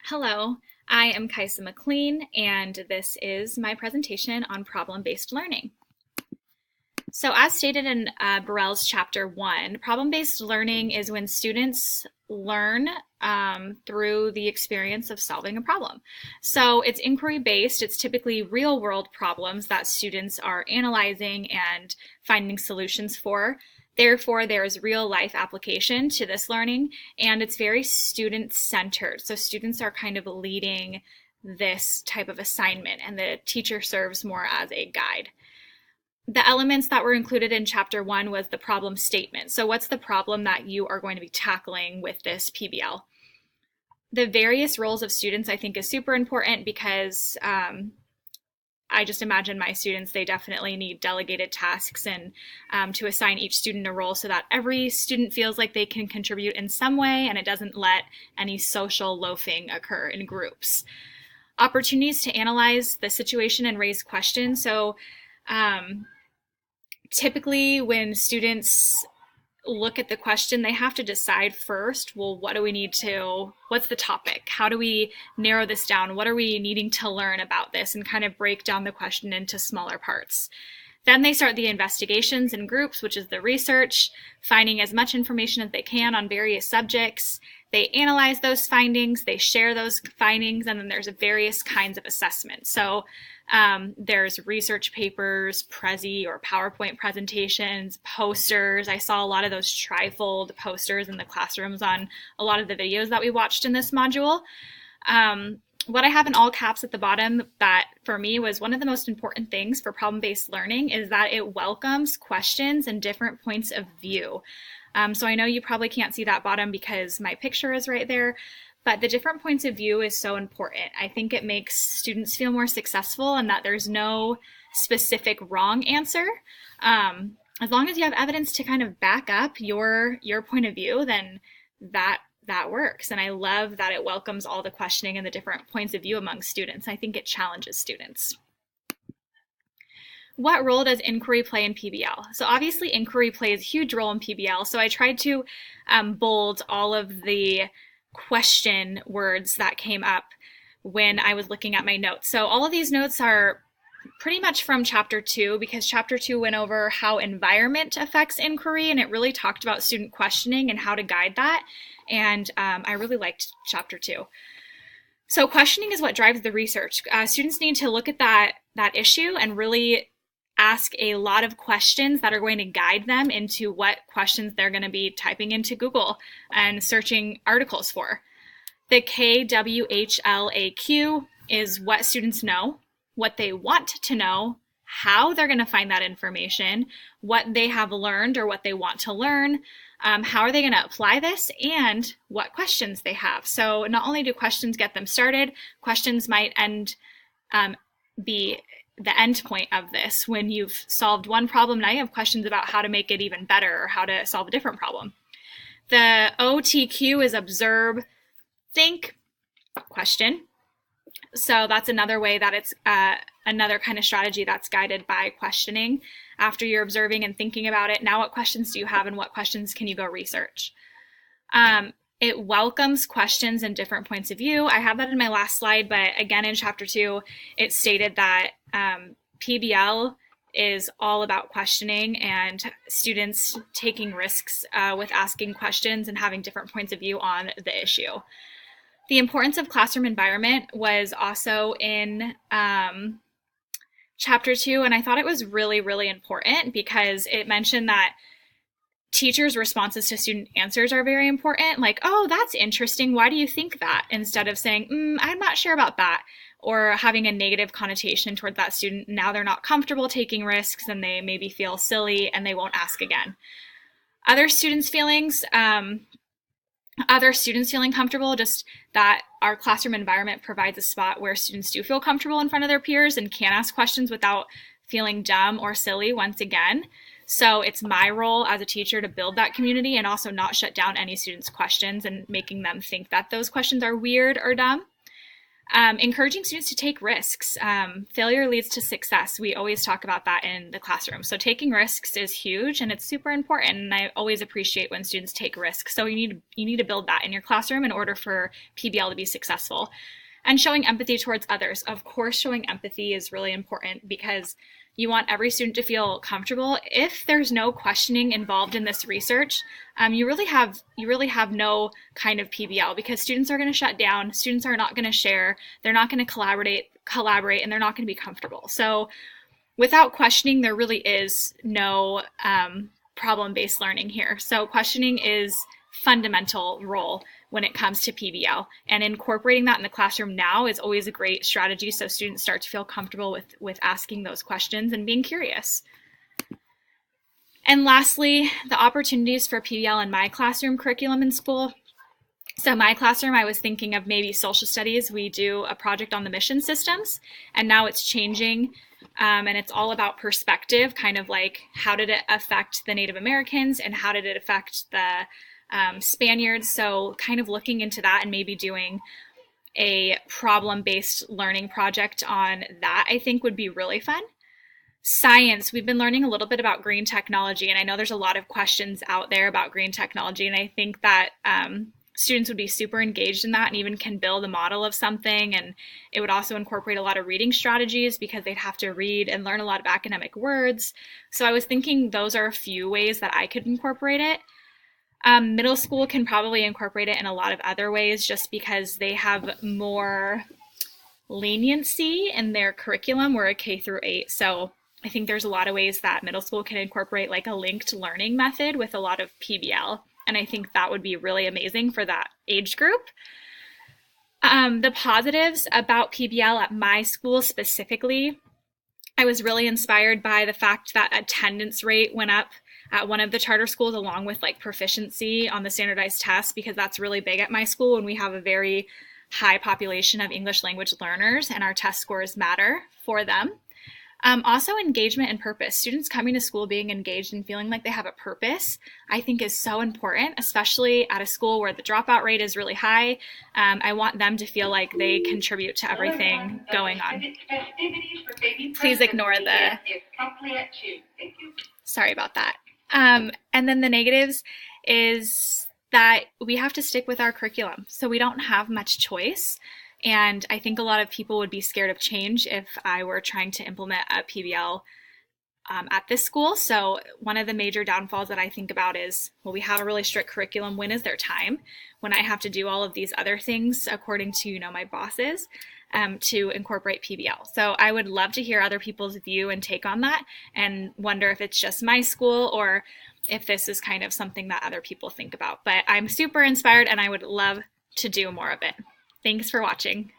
Hello, I am Kaisa McLean, and this is my presentation on problem-based learning. So as stated in Burrell's Chapter 1, problem-based learning is when students learn through the experience of solving a problem. So it's inquiry-based. It's typically real-world problems that students are analyzing and finding solutions for. Therefore, there's real-life application to this learning, and it's very student-centered. So students are kind of leading this type of assignment, and the teacher serves more as a guide. The elements that were included in Chapter 1 was the problem statement. So what's the problem that you are going to be tackling with this PBL? The various roles of students I think is super important because I just imagine my students, they definitely need delegated tasks and to assign each student a role so that every student feels like they can contribute in some way and it doesn't let any social loafing occur in groups. Opportunities to analyze the situation and raise questions. So typically when students look at the question, they have to decide first, well, what's the topic? How do we narrow this down? What are we needing to learn about this? And kind of break down the question into smaller parts. Then they start the investigations in groups, which is the research, finding as much information as they can on various subjects. They analyze those findings, they share those findings, and then there's various kinds of assessments. So there's research papers, Prezi or PowerPoint presentations, posters. I saw a lot of those trifold posters in the classrooms on a lot of the videos that we watched in this module. What I have in all caps at the bottom that for me was one of the most important things for problem-based learning is that it welcomes questions and different points of view. So I know you probably can't see that bottom because my picture is right there, but the different points of view is so important. I think it makes students feel more successful and that there's no specific wrong answer. As long as you have evidence to kind of back up your point of view, then that works. And I love that it welcomes all the questioning and the different points of view among students. I think it challenges students. What role does inquiry play in PBL? So obviously inquiry plays a huge role in PBL. So I tried to bold all of the question words that came up when I was looking at my notes. So all of these notes are pretty much from Chapter 2 because Chapter 2 went over how environment affects inquiry and it really talked about student questioning and how to guide that. And I really liked Chapter 2. So questioning is what drives the research. Students need to look at that issue and really ask a lot of questions that are going to guide them into what questions they're going to be typing into Google and searching articles for. The KWHLAQ is what students know, what they want to know, how they're going to find that information, what they have learned or what they want to learn, how are they going to apply this, and what questions they have. So not only do questions get them started, questions might be the end point of this. When you've solved one problem, now you have questions about how to make it even better or how to solve a different problem. The OTQ is observe, think, question. So that's another way that it's another kind of strategy that's guided by questioning. After you're observing and thinking about it, now what questions do you have and what questions can you go research? It welcomes questions and different points of view. I have that in my last slide, but again, in Chapter 2, it stated that PBL is all about questioning and students taking risks with asking questions and having different points of view on the issue. The importance of classroom environment was also in Chapter 2, and I thought it was really, really important because it mentioned that teachers' responses to student answers are very important. Like, oh, that's interesting. Why do you think that? Instead of saying, I'm not sure about that, or having a negative connotation toward that student. Now they're not comfortable taking risks and they maybe feel silly and they won't ask again. Other students' feeling comfortable, just that our classroom environment provides a spot where students do feel comfortable in front of their peers and can ask questions without feeling dumb or silly once again. So it's my role as a teacher to build that community and also not shut down any students' questions and making them think that those questions are weird or dumb. Encouraging students to take risks. Failure leads to success. We always talk about that in the classroom. So taking risks is huge and it's super important. And I always appreciate when students take risks. So you need to build that in your classroom in order for PBL to be successful. And showing empathy towards others. Of course, showing empathy is really important because you want every student to feel comfortable. If there's no questioning involved in this research, you really have no kind of PBL because students are going to shut down. Students are not going to share. They're not going to collaborate, and they're not going to be comfortable. So without questioning, there really is no problem-based learning here. So questioning is fundamental role when it comes to PBL, and incorporating that in the classroom now is always a great strategy so students start to feel comfortable with asking those questions and being curious. And lastly, the opportunities for PBL in my classroom curriculum in school. So my classroom, I was thinking of maybe social studies. We do a project on the mission systems, and now it's changing, and it's all about perspective, kind of like how did it affect the Native Americans and how did it affect the Spaniards. So kind of looking into that and maybe doing a problem-based learning project on that, I think would be really fun. Science, we've been learning a little bit about green technology, and I know there's a lot of questions out there about green technology, and I think that students would be super engaged in that and even can build a model of something, and it would also incorporate a lot of reading strategies because they'd have to read and learn a lot of academic words. So I was thinking those are a few ways that I could incorporate it. Middle school can probably incorporate it in a lot of other ways just because they have more leniency in their curriculum. We're a K through 8, so I think there's a lot of ways that middle school can incorporate like a linked learning method with a lot of PBL, and I think that would be really amazing for that age group. The positives about PBL at my school specifically, I was really inspired by the fact that attendance rate went up at one of the charter schools along with like proficiency on the standardized tests, because that's really big at my school and we have a very high population of English language learners and our test scores matter for them. Also engagement and purpose. Students coming to school being engaged and feeling like they have a purpose, I think is so important, especially at a school where the dropout rate is really high. I want them to feel like they contribute to everything going on. Please ignore the... Sorry about that. And then the negatives is that we have to stick with our curriculum. So we don't have much choice. And I think a lot of people would be scared of change if I were trying to implement a PBL at this school. So one of the major downfalls that I think about is, well, we have a really strict curriculum. When is there time when I have to do all of these other things according to, my bosses to incorporate PBL? So I would love to hear other people's view and take on that and wonder if it's just my school or if this is kind of something that other people think about. But I'm super inspired and I would love to do more of it. Thanks for watching.